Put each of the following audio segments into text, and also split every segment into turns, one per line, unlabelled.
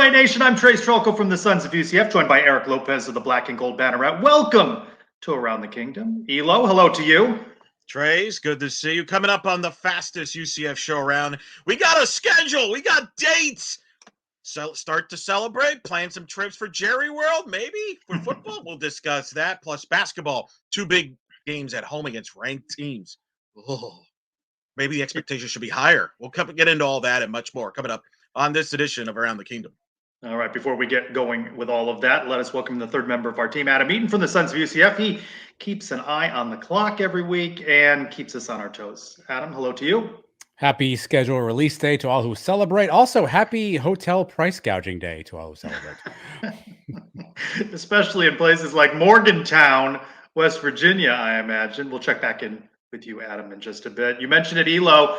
right, Nation. I'm Trylko from the Sons of UCF, joined by Eric Lopez of the Black and Gold Banneret. Welcome to Around the Kingdom. Elo, hello to you.
Trace, good to see you. Coming up on the fastest UCF show around. We got a schedule. We got dates. So start to celebrate, plan some trips for Jerry World, maybe for football. We'll discuss that. Plus basketball, 2 big games at home against ranked teams. Oh, maybe the expectations should be higher. We'll get into all that and much more coming up on this edition of Around the Kingdom.
All right, before we get going with all of that, let us welcome the third member of our team, Adam Eaton from the Sons of UCF. He keeps an eye on the clock every week and keeps us on our toes. Adam, hello to you.
Happy schedule release day to all who celebrate. Also, happy hotel price gouging day to all who celebrate.
Especially in places like Morgantown, West Virginia, I imagine. We'll check back in with you, Adam, in just a bit. You mentioned it, Elo.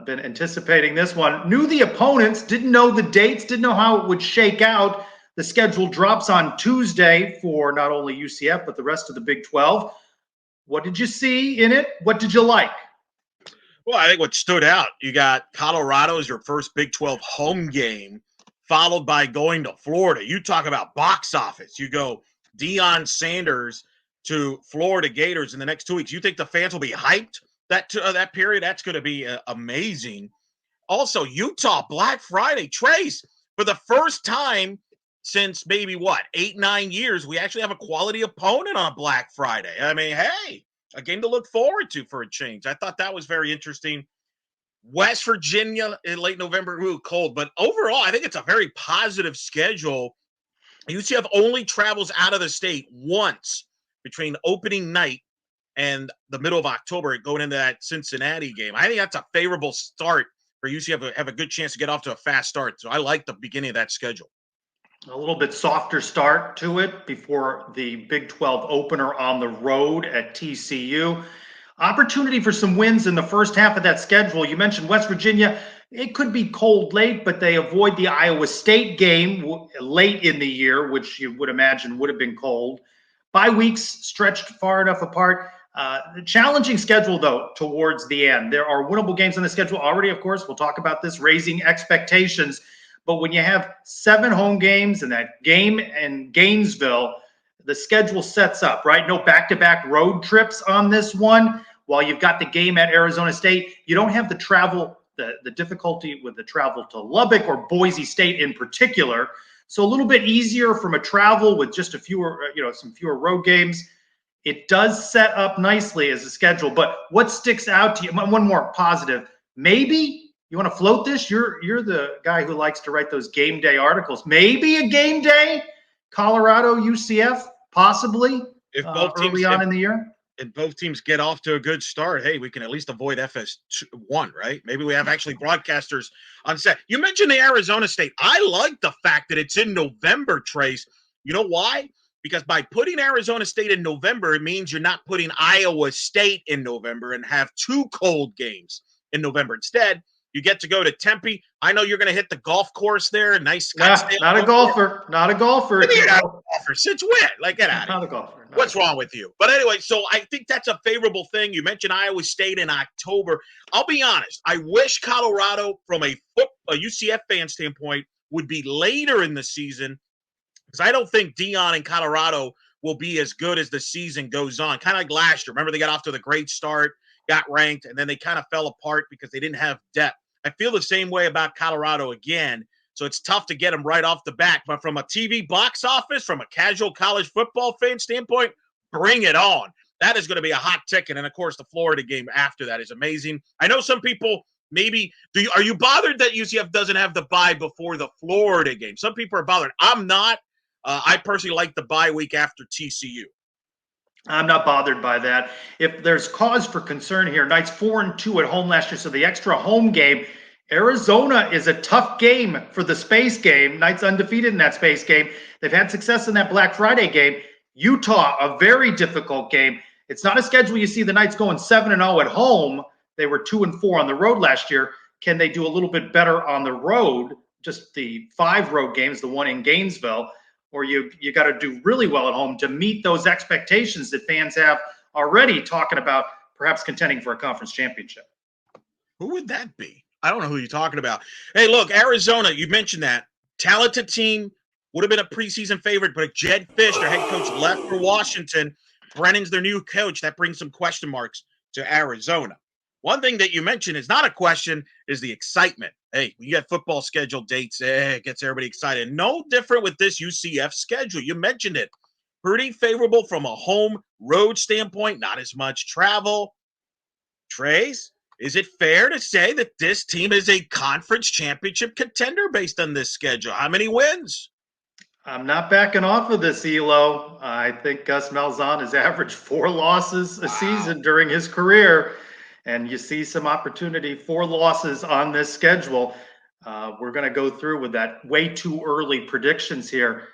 Been anticipating this one. Knew the opponents, didn't know the dates, didn't know how it would shake out. The schedule drops on Tuesday for not only UCF, but the rest of the Big 12. What did you see in it? What did you like?
Well, I think what stood out, you got Colorado as your first Big 12 home game, followed by going to Florida. You talk about box office. You go Deion Sanders to Florida Gators in the next 2 weeks. You think the fans will be hyped that period? That's going to be amazing. Also, Utah, Black Friday. Trace, for the first time since maybe, 8-9 years, we actually have a quality opponent on Black Friday. I mean, hey, a game to look forward to for a change. I thought that was very interesting. West Virginia in late November, cold. But overall, I think it's a very positive schedule. UCF only travels out of the state once between opening night and the middle of October going into that Cincinnati game. I think that's a favorable start for UCF to have a good chance to get off to a fast start. So I like the beginning of that schedule.
A little bit softer start to it before the Big 12 opener on the road at TCU. Opportunity for some wins in the first half of that schedule. You mentioned West Virginia. It could be cold late, but they avoid the Iowa State game late in the year, which you would imagine would have been cold. Bye weeks stretched far enough apart. Challenging schedule, though, towards the end. There are winnable games on the schedule already, of course. We'll talk about this, raising expectations. But when you have 7 home games and that game in Gainesville, the schedule sets up, right? No back-to-back road trips on this one. While you've got the game at Arizona State, you don't have the travel, the difficulty with the travel to Lubbock or Boise State in particular. So a little bit easier from a travel with just some fewer road games. It does set up nicely as a schedule. But what sticks out to you? One more positive. Maybe you want to float this? You're the guy who likes to write those game day articles. Maybe a game day, Colorado, UCF, possibly
if both
early on in the year.
If both teams get off to a good start, hey, we can at least avoid FS1, right? Maybe we have actually broadcasters on set. You mentioned the Arizona State. I like the fact that it's in November, Trace. You know why? Because by putting Arizona State in November, it means you're not putting Iowa State in November and have 2 cold games in November. Instead, you get to go to Tempe. I know you're going to hit the golf course there. Nice.
Not a golfer. Not a golfer.
Maybe you're not a golfer. Since when? Like, get out of here.
Not a golfer.
What's wrong with you? But anyway, so I think that's a favorable thing. You mentioned Iowa State in October. I'll be honest. I wish Colorado, from a UCF fan standpoint, would be later in the season, because I don't think Deion in Colorado will be as good as the season goes on. Kind of like last year. Remember, they got off to the great start, got ranked, and then they kind of fell apart because they didn't have depth. I feel the same way about Colorado again. So it's tough to get them right off the bat. But from a TV box office, from a casual college football fan standpoint, bring it on. That is going to be a hot ticket. And, of course, the Florida game after that is amazing. I know some people maybe – are you bothered that UCF doesn't have the bye before the Florida game? Some people are bothered. I'm not. I personally like the bye week after TCU.
I'm not bothered by that. If there's cause for concern here, Knights 4-2 at home last year, so the extra home game. Arizona is a tough game for the space game. Knights undefeated in that space game. They've had success in that Black Friday game. Utah, a very difficult game. It's not a schedule you see the Knights going 7-0 at home. They were 2-4 on the road last year. Can they do a little bit better on the road? Just the 5 road games, the one in Gainesville. Or you got to do really well at home to meet those expectations that fans have already, talking about perhaps contending for a conference championship.
Who would that be? I don't know who you're talking about. Hey, look, Arizona, you mentioned that. Talented team, would have been a preseason favorite, but if Jed Fish, their head coach, left for Washington, Brennan's their new coach. That brings some question marks to Arizona. One thing that you mentioned is not a question, is the excitement. Hey, you got football schedule dates, it gets everybody excited. No different with this UCF schedule. You mentioned it. Pretty favorable from a home road standpoint, not as much travel. Trace, is it fair to say that this team is a conference championship contender based on this schedule? How many wins?
I'm not backing off of this, Elo. I think Gus Malzahn has averaged 4 losses a season during his career, and you see some opportunity for losses on this schedule. We're going to go through with that way too early predictions here.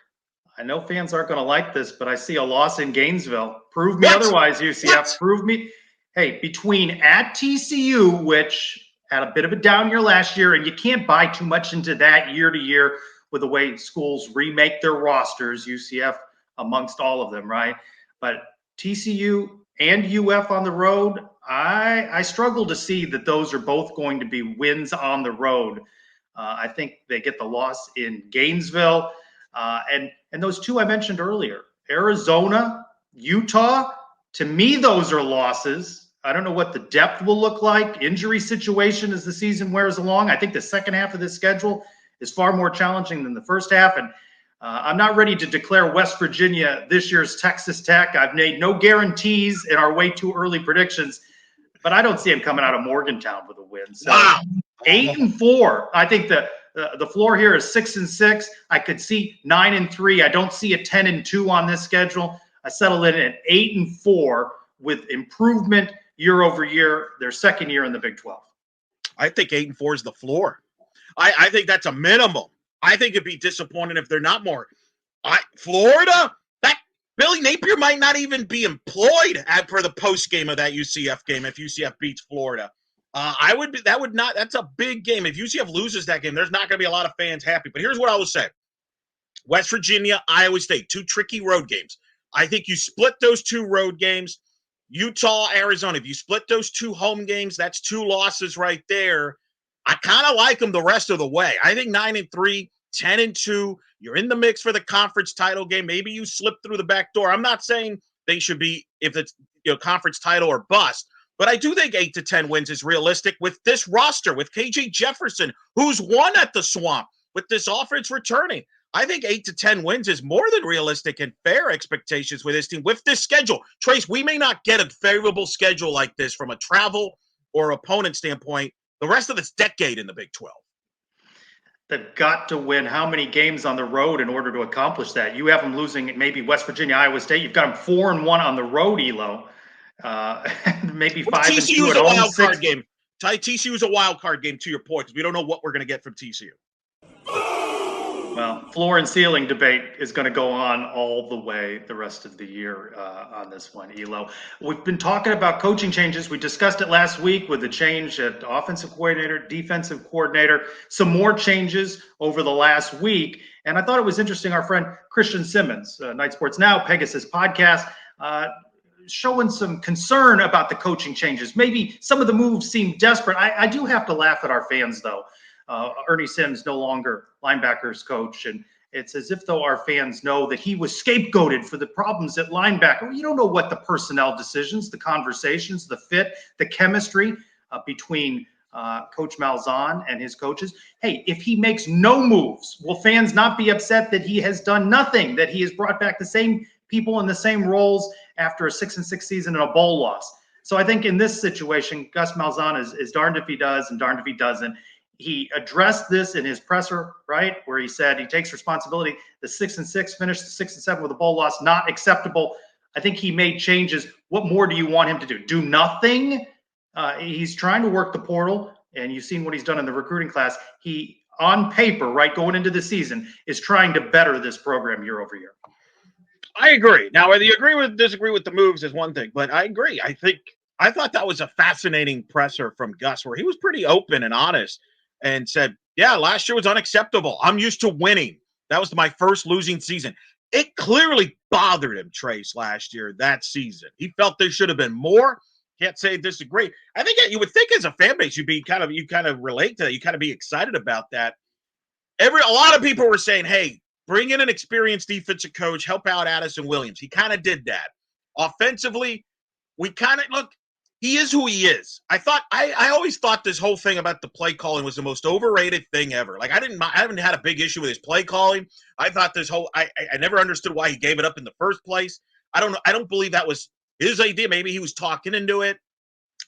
I know fans aren't going to like this, but I see a loss in Gainesville. Prove me otherwise, UCF.
What?
Prove me. Hey, between at TCU, which had a bit of a down year last year, and you can't buy too much into that year to year with the way schools remake their rosters, UCF amongst all of them, right? But TCU and UF on the road, I struggle to see that those are both going to be wins on the road. I think they get the loss in Gainesville. And those two I mentioned earlier, Arizona, Utah, to me, those are losses. I don't know what the depth will look like, injury situation as the season wears along. I think the second half of this schedule is far more challenging than the first half. And I'm not ready to declare West Virginia this year's Texas Tech. I've made no guarantees in our way too early predictions, but I don't see him coming out of Morgantown with a win. So
Wow.
8-4. I think the floor here is 6-6. I could see 9-3. I don't see a 10-2 on this schedule. I settle in at 8-4 with improvement year over year, their second year in the Big 12.
I think 8-4 is the floor. I think that's a minimum. I think it'd be disappointing if they're not more. Florida, that Billy Napier might not even be employed for the post game of that UCF game if UCF beats Florida. That's a big game. If UCF loses that game, there's not going to be a lot of fans happy. But here's what I will say. West Virginia, Iowa State, 2 tricky road games. I think you split those 2 road games. Utah, Arizona, if you split those 2 home games, that's 2 losses right there. I kind of like them the rest of the way. I think 9-3, 10-2, you're in the mix for the conference title game. Maybe you slip through the back door. I'm not saying they should be, if it's conference title or bust, but I do think 8 to 10 wins is realistic with this roster, with KJ Jefferson, who's won at the Swamp, with this offense returning. I think 8 to 10 wins is more than realistic and fair expectations with this team. With this schedule, Trace, we may not get a favorable schedule like this from a travel or opponent standpoint the rest of this decade in the Big 12.
They've got to win how many games on the road in order to accomplish that? You have them losing maybe West Virginia, Iowa State. You've got them 4-1 on the road, Elo. Maybe 5-2
TCU
at
a
home.
wild card game. TCU is a wild card game, to your point, because we don't know what we're going to get from TCU.
Well, floor and ceiling debate is going to go on all the way the rest of the year on this one, Elo. We've been talking about coaching changes. We discussed it last week with the change at offensive coordinator, defensive coordinator, some more changes over the last week. And I thought it was interesting. Our friend Christian Simmons, Night Sports Now, Pegasus Podcast, showing some concern about the coaching changes. Maybe some of the moves seem desperate. I do have to laugh at our fans, though. Ernie Sims no longer linebackers coach, and it's as if though our fans know that he was scapegoated for the problems at linebacker. You don't know what the personnel decisions, the conversations, the fit, the chemistry between Coach Malzahn and his coaches. Hey, if he makes no moves, will fans not be upset that he has done nothing, that he has brought back the same people in the same roles after a 6-6 season and a bowl loss? So I think in this situation, Gus Malzahn is darned if he does and darned if he doesn't. He addressed this in his presser, right, where he said he takes responsibility. The 6-6 finished the 6-7 with a bowl loss, not acceptable. I think he made changes. What more do you want him to do? Do nothing? He's trying to work the portal, and you've seen what he's done in the recruiting class. He, on paper, right, going into the season, is trying to better this program year over year.
I agree. Now, whether you disagree with the moves is one thing, but I agree. I thought that was a fascinating presser from Gus, where he was pretty open and honest and said, yeah, last year was unacceptable. I'm used to winning. That was my first losing season. It clearly bothered him, Trace, last year, that season. He felt there should have been more. Can't say disagree. I think you would think as a fan base, you kind of relate to that. You kind of be excited about that. a lot of people were saying, hey, bring in an experienced defensive coach, help out Addison Williams. He kind of did that. Offensively, we kind of look, he is who he is. I always thought this whole thing about the play calling was the most overrated thing ever. Like I haven't had a big issue with his play calling. I thought I never understood why he gave it up in the first place. I don't know. I don't believe that was his idea. Maybe he was talking into it.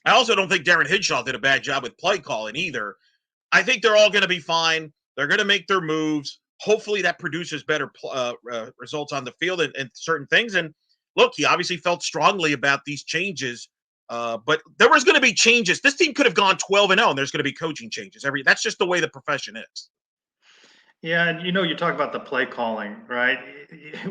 I also don't think Darren Hinshaw did a bad job with play calling either. I think they're all going to be fine. They're going to make their moves. Hopefully that produces better results on the field and certain things. And look, he obviously felt strongly about these changes, but there was going to be changes. This team could have gone 12-0, and there's going to be coaching changes. That's just the way the profession is.
Yeah, and you talk about the play calling, right?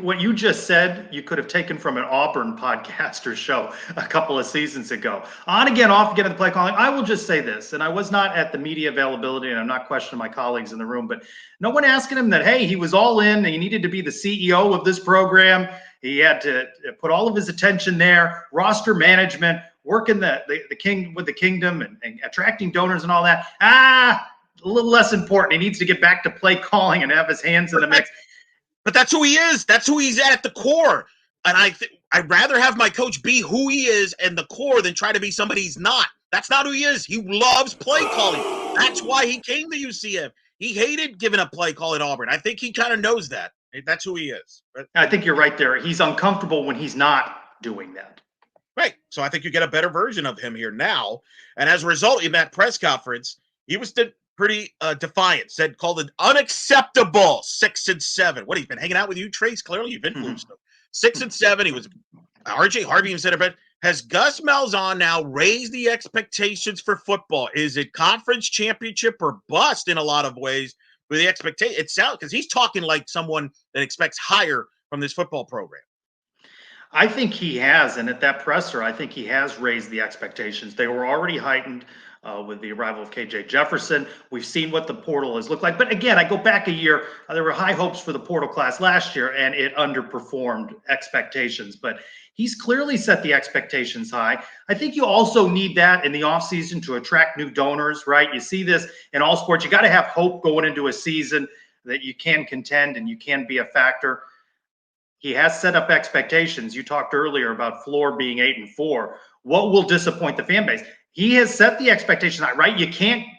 What you just said, you could have taken from an Auburn podcaster show a couple of seasons ago. On again, off again in the play calling. I will just say this, and I was not at the media availability, and I'm not questioning my colleagues in the room, but no one asking him that, hey, he was all in, and he needed to be the CEO of this program. He had to put all of his attention there, roster management, working the king with the kingdom and attracting donors and all that. A little less important. He needs to get back to play calling and have his hands in the mix.
But that's who he is. That's who he's at the core. And I'd rather have my coach be who he is and the core than try to be somebody he's not. That's not who he is. He loves play calling. That's why he came to UCF. He hated giving up play call at Auburn. I think he kind of knows that. That's who he is.
I think you're right there. He's uncomfortable when he's not doing that.
Right. So I think you get a better version of him here now. And as a result, in that press conference, he was pretty defiant, called it unacceptable 6-7. What, he's been hanging out with you, Trace? Clearly you've influenced him. 6-7. He was RJ Harvey even said it, but has Gus Malzahn now raised the expectations for football? Is it conference championship or bust in a lot of ways with the expectation? It sounds, because he's talking like someone that expects higher from this football program.
I think he has, and at that presser, I think he has raised the expectations. They were already heightened with the arrival of KJ Jefferson. We've seen what the portal has looked like. But again, I go back a year. There were high hopes for the portal class last year, and it underperformed expectations. But he's clearly set the expectations high. I think you also need that in the offseason to attract new donors, right? You see this in all sports. You got to have hope going into a season that you can contend and you can be a factor. He has set up expectations. You talked earlier about floor being 8-4. What will disappoint the fan base? He has set the expectation high, right?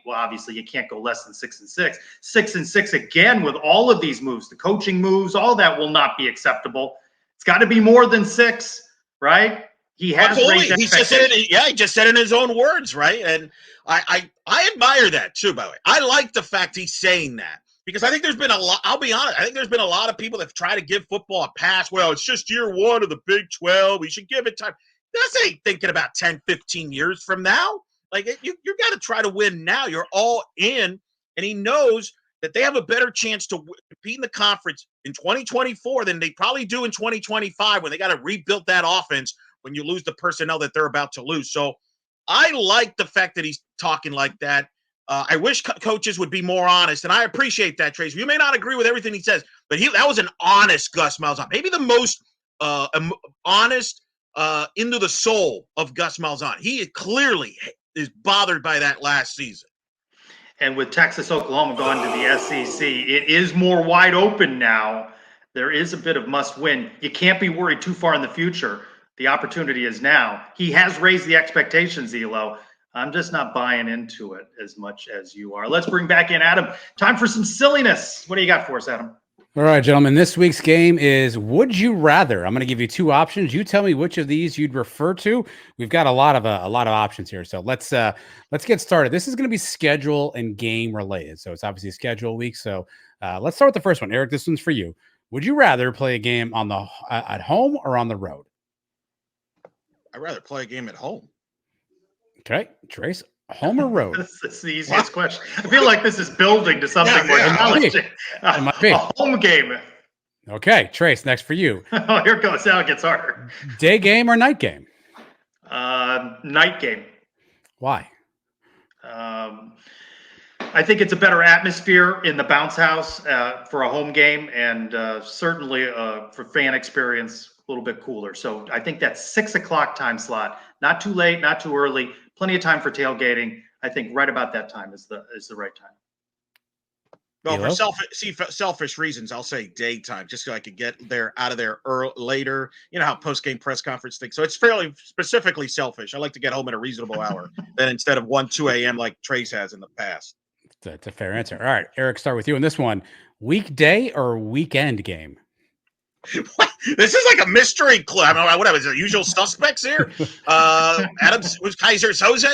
Obviously you can't go less than 6-6. 6-6 again with all of these moves, the coaching moves, all that will not be acceptable. It's got to be more than 6, right? He has raised expectations.
He just said it in his own words, right? And I admire that too, by the way. I like the fact he's saying that. Because I think there's been a lot, I'll be honest, I think there's been a lot of people that try to give football a pass. Well, it's just year 1 of the Big 12. We should give it time. That's ain't thinking about 10, 15 years from now. Like, you got to try to win now. You're all in. And he knows that they have a better chance to compete in the conference in 2024 than they probably do in 2025 when they got to rebuild that offense when you lose the personnel that they're about to lose. So I like the fact that he's talking like that. I wish coaches would be more honest, and I appreciate that, Trace. You may not agree with everything he says, but that was an honest Gus Malzahn. Maybe the most honest into the soul of Gus Malzahn. He clearly is bothered by that last season.
And with Texas, Oklahoma going to the SEC, it is more wide open now. There is a bit of must win. You can't be worried too far in the future. The opportunity is now. He has raised the expectations, Elo. I'm just not buying into it as much as you are. Let's bring back in Adam. Time for some silliness. What do you got for us, Adam?
All right, gentlemen. This week's game is Would You Rather. I'm going to give you 2 options. You tell me which of these you'd refer to. We've got a lot of options here, so let's get started. This is going to be schedule and game related, so it's obviously a schedule week. So let's start with the first one, Eric. This one's for you. Would you rather play a game on at home or on the road?
I'd rather play a game at home.
Okay, Trace, home or road?
That's the easiest question. I feel like this is building to something more challenging. A home game.
Okay, Trace, next for you.
Oh, here it goes. Now it gets harder.
Day game or night game?
Night game.
Why?
I think it's a better atmosphere in the bounce house for a home game, and certainly for fan experience, a little bit cooler. So I think that 6 o'clock time slot, not too late, not too early, plenty of time for tailgating. I think right about that time is the right time.
Well, for
Elo?
selfish reasons, I'll say daytime, just so I could get there out of there later. You know how post game press conference things. So it's fairly specifically selfish. I like to get home at a reasonable hour, than instead of 2 a.m. like Trace has in the past.
That's a fair answer. All right, Eric, start with you on this one. Weekday or weekend game?
This is like a mystery clue. I mean, what is it? Usual suspects here. Adams was Kaiser Soze.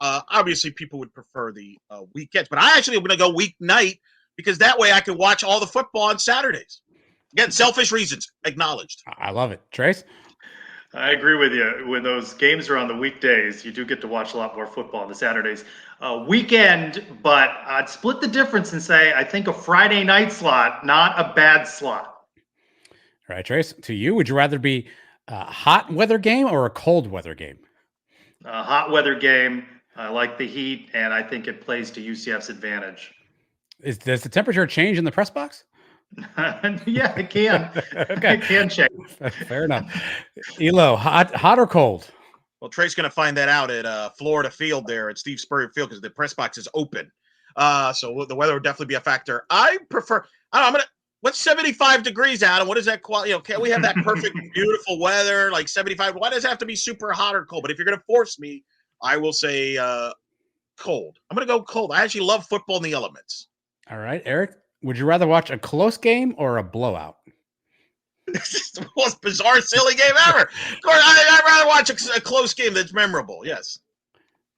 Obviously, people would prefer the weekends, but I actually am going to go weeknight because that way I can watch all the football on Saturdays. Again, selfish reasons acknowledged.
I love it. Trace?
I agree with you. When those games are on the weekdays, you do get to watch a lot more football on the Saturdays. Weekend, but I'd split the difference and say I think a Friday night slot, not a bad slot.
All right, Trace, to you, would you rather be a hot weather game or a cold weather game?
A hot weather game. I like the heat, and I think it plays to UCF's advantage.
Does the temperature change in the press box?
Yeah, it can.
Okay.
It can change.
Fair enough. Elo, hot or cold?
Well, Trey's going to find that out at Florida Field there at Steve Spurrier Field because the press box is open. So the weather would definitely be a factor. I prefer. I'm going to. What's 75 degrees, Adam? What is that quality? Can we have that perfect, beautiful weather, like 75? Why does it have to be super hot or cold? But if you're going to force me, I will say cold. I'm going to go cold. I actually love football in the elements.
All right, Eric, would you rather watch a close game or a blowout?
This is the most bizarre, silly game ever. Of course, I'd rather watch a close game that's memorable. Yes.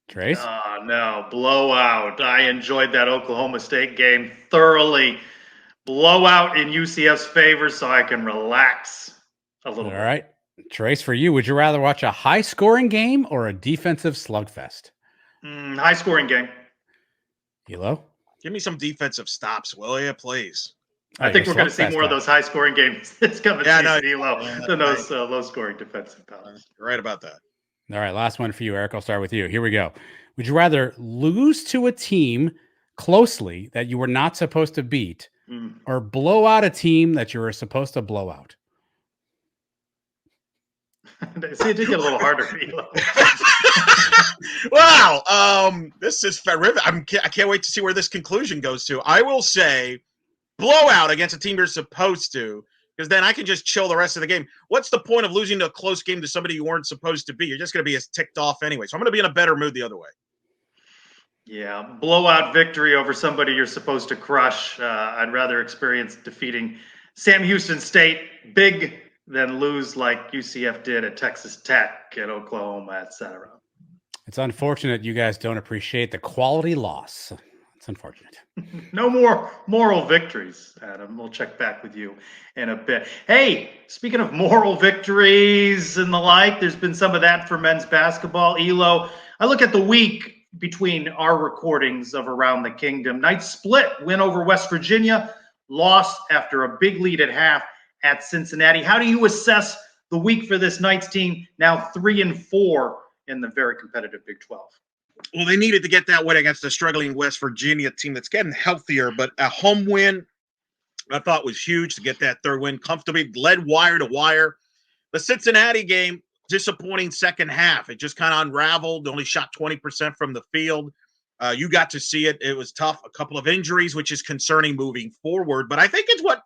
Trace?
No, blowout. I enjoyed that Oklahoma State game thoroughly. Blowout in UCF's favor so I can relax a little bit.
All right. Trace, for you, would you rather watch a high-scoring game or a defensive slugfest?
High-scoring game.
Elo?
Give me some defensive stops, will you, please?
I think we're going to see more of those high-scoring games this coming season, Elo, than those low-scoring defensive battles.
You're right about that.
All right, last one for you, Eric. I'll start with you. Here we go. Would you rather lose to a team closely that you were not supposed to beat or blow out a team that you were supposed to blow out?
See, it did get a little harder for Elo.
Wow. This is terrific. I can't wait to see where this conclusion goes to. I will say blowout against a team you're supposed to, because then I can just chill the rest of the game. What's the point of losing a close game to somebody you weren't supposed to be? You're just going to be as ticked off anyway. So I'm going to be in a better mood the other way.
Yeah, blowout victory over somebody you're supposed to crush. I'd rather experience defeating Sam Houston State big than lose like UCF did at Texas Tech, at Oklahoma, etc.
It's unfortunate you guys don't appreciate the quality loss. It's unfortunate.
No more moral victories, Adam. We'll check back with you in a bit. Hey, speaking of moral victories and the like, there's been some of that for men's basketball. Elo, I look at the week between our recordings of Around the Kingdom. Night split, win over West Virginia, loss after a big lead at half at Cincinnati. How do you assess the week for this Knights team, now 3-4 in the very competitive Big 12?
Well, they needed to get that win against a struggling West Virginia team that's getting healthier, but a home win I thought was huge to get that third win comfortably, led wire to wire. The Cincinnati game, disappointing second half. It just kind of unraveled, only shot 20% from the field. You got to see it. It was tough. A couple of injuries, which is concerning moving forward. But I think it's what,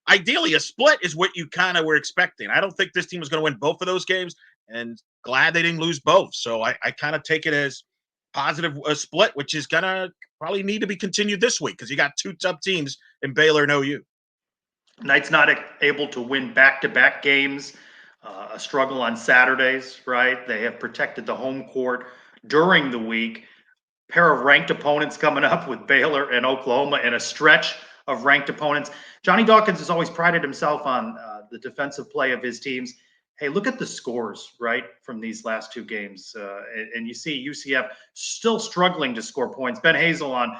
ideally, a split is what you kind of were expecting. I don't think this team was going to win both of those games, and glad they didn't lose both. So I kind of take it as positive split, which is going to probably need to be continued this week because you got two tough teams in Baylor and OU.
Knights not able to win back-to-back games. A struggle on Saturdays, right? They have protected the home court during the week. Pair of ranked opponents coming up with Baylor and Oklahoma in a stretch of ranked opponents. Johnny Dawkins has always prided himself on the defensive play of his teams. Hey, look at the scores, right, from these last two games. And you see UCF still struggling to score points. Ben Hazel on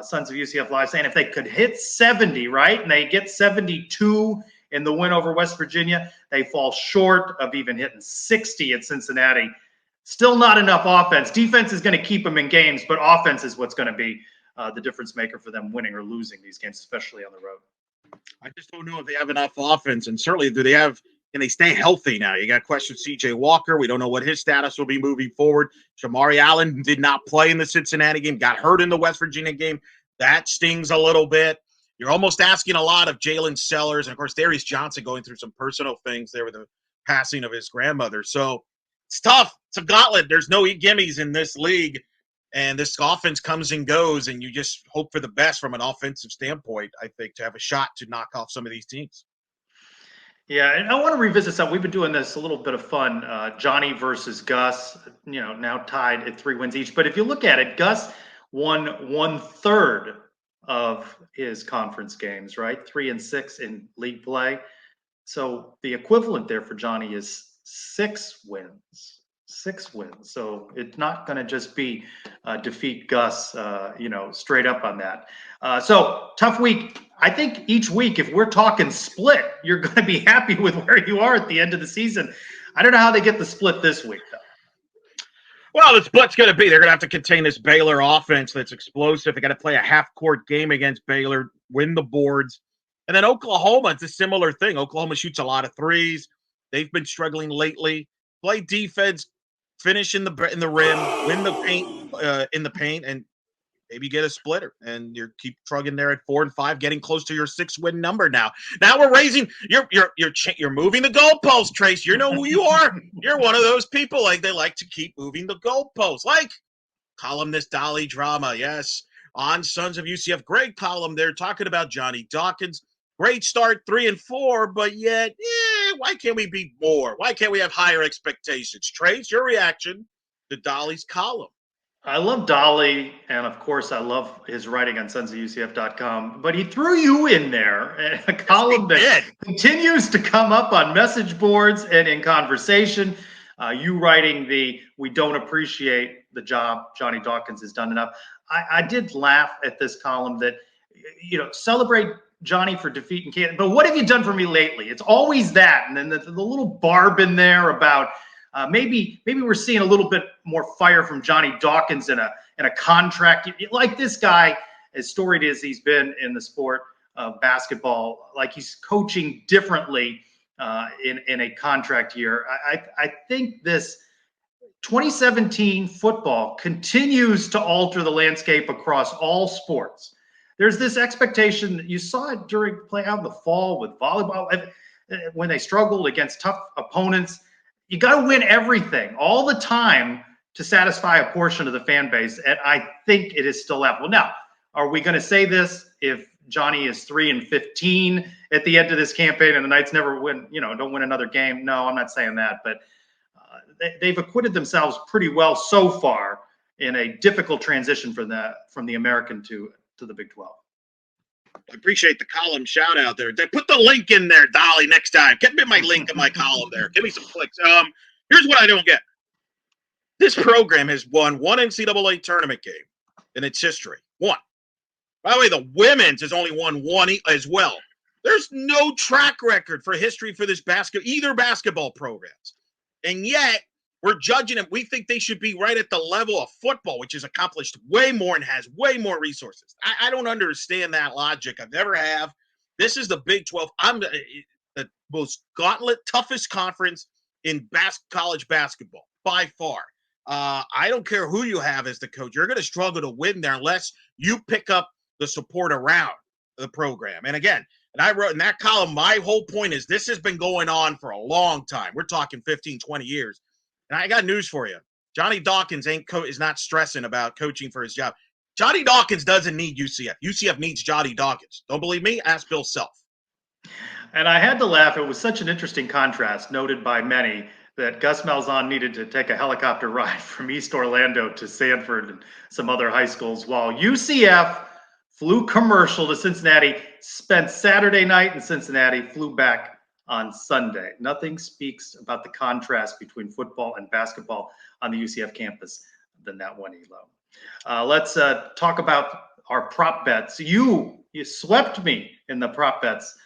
Sons of UCF Live saying if they could hit 70, right, and they get 72 in the win over West Virginia, they fall short of even hitting 60 at Cincinnati. Still not enough offense. Defense is going to keep them in games, but offense is what's going to be the difference maker for them winning or losing these games, especially on the road.
I just don't know if they have enough offense, and certainly can they stay healthy now? You got questions CJ Walker. We don't know what his status will be moving forward. Shamari Allen did not play in the Cincinnati game, got hurt in the West Virginia game. That stings a little bit. You're almost asking a lot of Jalen Sellers. And, of course, Darius Johnson going through some personal things there with the passing of his grandmother. So it's tough. It's a gauntlet. There's no gimmies in this league. And this offense comes and goes, and you just hope for the best from an offensive standpoint, I think, to have a shot to knock off some of these teams.
Yeah, and I want to revisit something. We've been doing this a little bit of fun. Johnny versus Gus, now tied at 3 wins each. But if you look at it, Gus won 1/3 of his conference games, right? 3 and 6 in league play. So the equivalent there for Johnny is 6 wins. 6 wins. So it's not going to just be defeat Gus, straight up on that. So tough week. I think each week, if we're talking split, you're going to be happy with where you are at the end of the season. I don't know how they get the split this week, though.
Well, the split's going to be they're going to have to contain this Baylor offense that's explosive. They got to play a half-court game against Baylor, win the boards. And then Oklahoma, it's a similar thing. Oklahoma shoots a lot of threes. They've been struggling lately. Play defense, finish in the rim, win the paint in the paint, and maybe get a splitter. And you keep trugging there at 4 and 5, getting close to your 6-win number now. Now we're raising. You're moving the goalpost, Trace. You know who you are. You're one of those people they like to keep moving the goalposts, like columnist Dolly Drama. Yes, on Sons of UCF, great column there talking about Johnny Dawkins. Great start, 3 and 4, but yet, why can't we be more? Why can't we have higher expectations? Trace, your reaction to Dolly's column.
I love Dolly, and of course, I love his writing on sonsofUCF.com. But he threw you in there, a column that continues to come up on message boards and in conversation. You writing we don't appreciate the job Johnny Dawkins has done enough. I did laugh at this column that, celebrate Johnny for defeating Canton, but what have you done for me lately? It's always that, and then the little barb in there about maybe we're seeing a little bit more fire from Johnny Dawkins in a contract. Like this guy, as storied as he's been in the sport of basketball, like he's coaching differently in a contract year. I think this 2017 football continues to alter the landscape across all sports. There's this expectation that you saw it during play out in the fall with volleyball when they struggled against tough opponents. You got to win everything all the time to satisfy a portion of the fan base. And I think it is still that. Well, now, are we going to say this if Johnny is 3 and 15 at the end of this campaign and the Knights never win, don't win another game? No, I'm not saying that, but they've acquitted themselves pretty well so far in a difficult transition from the American to the Big 12.
I appreciate the column shout out there. They put the link in there, Dolly, next time. Get me my link in my column there. Give me some clicks. Here's what I don't get. This program has won one NCAA tournament game in its history. One. By the way, the women's has only won one as well. There's no track record for history for this either basketball programs. And yet, we're judging them. We think they should be right at the level of football, which has accomplished way more and has way more resources. I don't understand that logic. I never have. This is the Big 12. I'm the most gauntlet, toughest conference in college basketball by far. I don't care who you have as the coach. You're going to struggle to win there unless you pick up the support around the program. And again, I wrote in that column, my whole point is this has been going on for a long time. We're talking 15, 20 years. And I got news for you. Johnny Dawkins is not stressing about coaching for his job. Johnny Dawkins doesn't need UCF. UCF needs Johnny Dawkins. Don't believe me? Ask Bill Self.
And I had to laugh. It was such an interesting contrast noted by many that Gus Malzahn needed to take a helicopter ride from East Orlando to Sanford and some other high schools, while UCF flew commercial to Cincinnati, spent Saturday night in Cincinnati, flew back on Sunday. Nothing speaks about the contrast between football and basketball on the UCF campus than that one, Elo. Let's talk about our prop bets. You swept me in the prop bets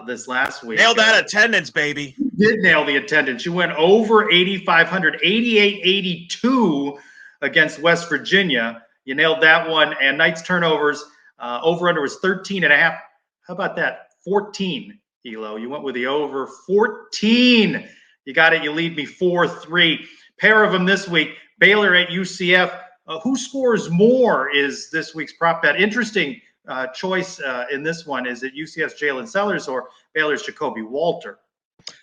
this last week.
Nailed that attendance, baby.
You did nail the attendance. You went over 8,500, 88-82 against West Virginia. You nailed that one. And Knights turnovers, over-under was 13.5. How about that? 14. Elo, you went with the over 14. You got it. You lead me 4-3. Pair of them this week. Baylor at UCF. Who scores more is this week's prop bet. Interesting choice in this one. Is it UCF's Jalen Sellers or Baylor's Jacoby Walter?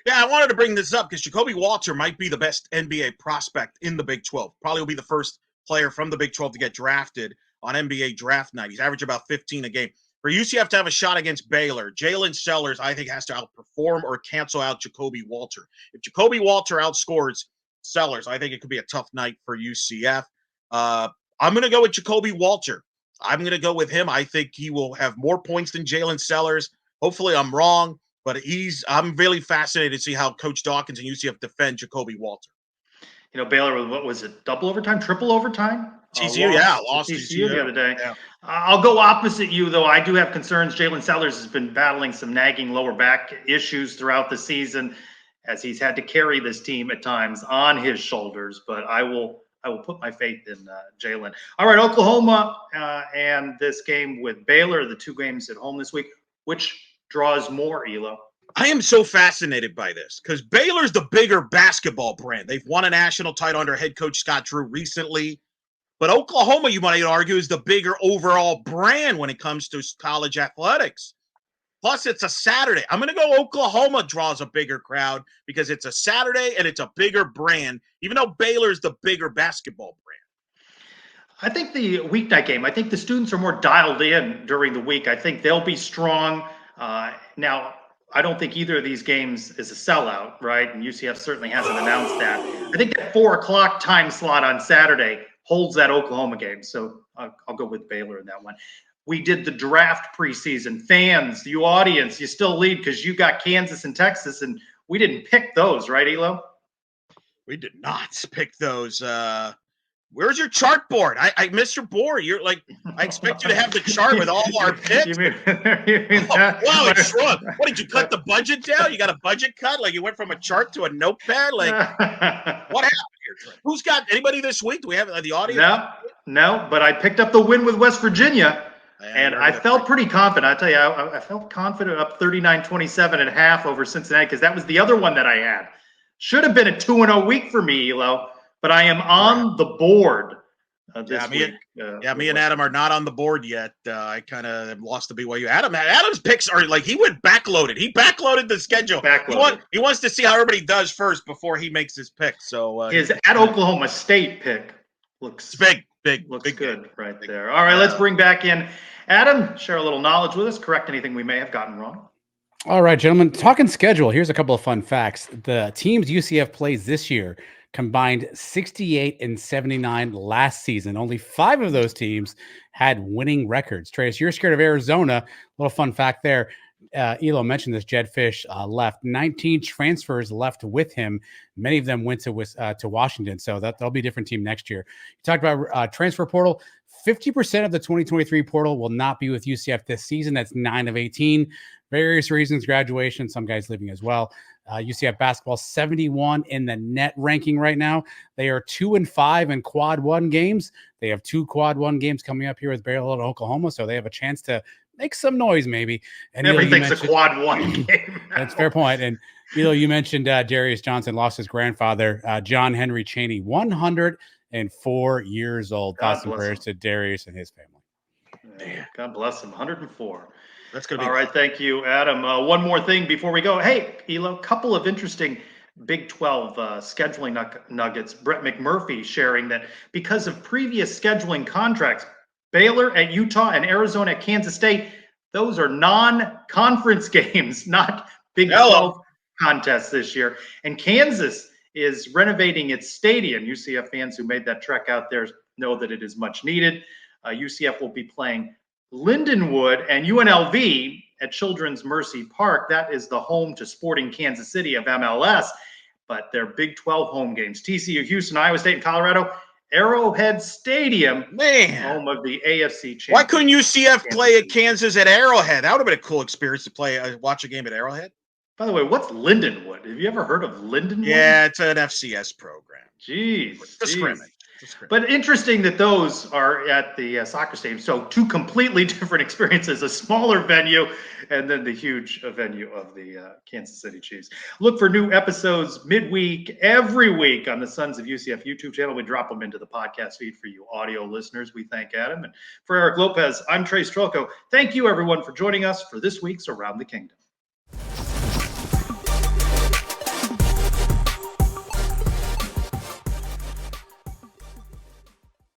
Yeah, I wanted to bring this up because Jacoby Walter might be the best NBA prospect in the Big 12. Probably will be the first player from the Big 12 to get drafted on NBA draft night. He's averaged about 15 a game. For UCF to have a shot against Baylor, Jalen Sellers, I think, has to outperform or cancel out Jacoby Walter. If Jacoby Walter outscores Sellers, I think it could be a tough night for UCF. I'm going to go with Jacoby Walter. I'm going to go with him. I think he will have more points than Jalen Sellers. Hopefully I'm wrong, but I'm really fascinated to see how Coach Dawkins and UCF defend Jacoby Walter.
Baylor, what was it? Double overtime, triple overtime?
TCU, lost
to TCU the other day.
Yeah.
I'll go opposite you, though. I do have concerns. Jalen Sellers has been battling some nagging lower back issues throughout the season, as he's had to carry this team at times on his shoulders. But I will put my faith in Jalen. All right, Oklahoma and this game with Baylor, the two games at home this week. Which draws more, Elo?
I am so fascinated by this because Baylor's the bigger basketball brand. They've won a national title under head coach Scott Drew recently. But Oklahoma, you might argue, is the bigger overall brand when it comes to college athletics. Plus, it's a Saturday. I'm going to go Oklahoma draws a bigger crowd because it's a Saturday and it's a bigger brand, even though Baylor's the bigger basketball brand.
I think the weeknight game, I think the students are more dialed in during the week. I think they'll be strong. Now, I don't think either of these games is a sellout, right? And UCF certainly hasn't announced that. I think that 4 o'clock time slot on Saturday holds that Oklahoma game. So I'll go with Baylor in that one. We did the draft preseason. Fans, you audience, you still lead because you got Kansas and Texas, and we didn't pick those, right, Elo?
We did not pick those. Where's your chart board? I missed your board. You're like, I expect you to have the chart with all our picks. Wow, it shrunk. What, did you cut the budget down? You got a budget cut? Like you went from a chart to a notepad? Like, what happened here, Trey? Who's got anybody this week? Do we have the audience?
No, but I picked up the win with West Virginia. And I felt pretty confident. I tell you, I felt confident up 39-27 at half over Cincinnati because that was the other one that I had. Should have been a 2-0 week for me, Elo. But I am on the board this week.
Me and Adam are not on the board yet. I kind of lost to BYU. Adam's picks are like he went backloaded. He backloaded the schedule. He wants to see how everybody does first before he makes his pick. So
his at Oklahoma State pick looks
big.
Looks
big
good right there. All right, let's bring back in Adam. Share a little knowledge with us. Correct anything we may have gotten wrong.
All right, gentlemen. Talking schedule. Here's a couple of fun facts. The teams UCF plays this year combined 68 and 79 last season. Only 5 of those teams had winning records. Trace, you're scared of Arizona. Little fun fact there. Elo mentioned this. Jed Fish left. 19 transfers left with him. Many of them went to Washington, so that'll be a different team next year. You talked about transfer portal. 50% of the 2023 portal will not be with UCF this season. That's 9 of 18. Various reasons, graduation, some guys leaving as well. UCF basketball 71 in the net ranking right now. They are 2-5 in quad 1 games. They have 2 quad 1 games coming up here with Baylor and Oklahoma, so they have a chance to make some noise maybe. And
everything's a quad 1 game.
That's a fair point. And you mentioned Darius Johnson lost his grandfather, John Henry Chaney, 104 years old. Thoughts and prayers to Darius and his family.
God bless him. 104.
That's going to be
all right. Thank you, Adam. One more thing before we go. Hey, Elo, couple of interesting Big 12 scheduling nuggets. Brett McMurphy sharing that because of previous scheduling contracts, Baylor at Utah and Arizona at Kansas State, those are non-conference games, not Big 12 contests this year. And Kansas is renovating its stadium. UCF fans who made that trek out there know that it is much needed. UCF will be playing Lindenwood and UNLV at Children's Mercy Park. That is the home to Sporting Kansas City of MLS, but they're Big 12 home games. TCU, Houston, Iowa State, and Colorado. Arrowhead Stadium, home of the AFC Championship.
Why couldn't UCF play at Kansas at Arrowhead? That would have been a cool experience to watch a game at Arrowhead.
By the way, what's Lindenwood? Have you ever heard of Lindenwood?
Yeah, it's an FCS program.
Jeez.
It's a scrimmage. That's great.
But interesting that those are at the soccer stadium. So two completely different experiences, a smaller venue and then the huge venue of the Kansas City Chiefs. Look for new episodes midweek, every week on the Sons of UCF YouTube channel. We drop them into the podcast feed for you audio listeners. We thank Adam. And for Eric Lopez, I'm Trace Trylko. Thank you, everyone, for joining us for this week's Around the Kingdom.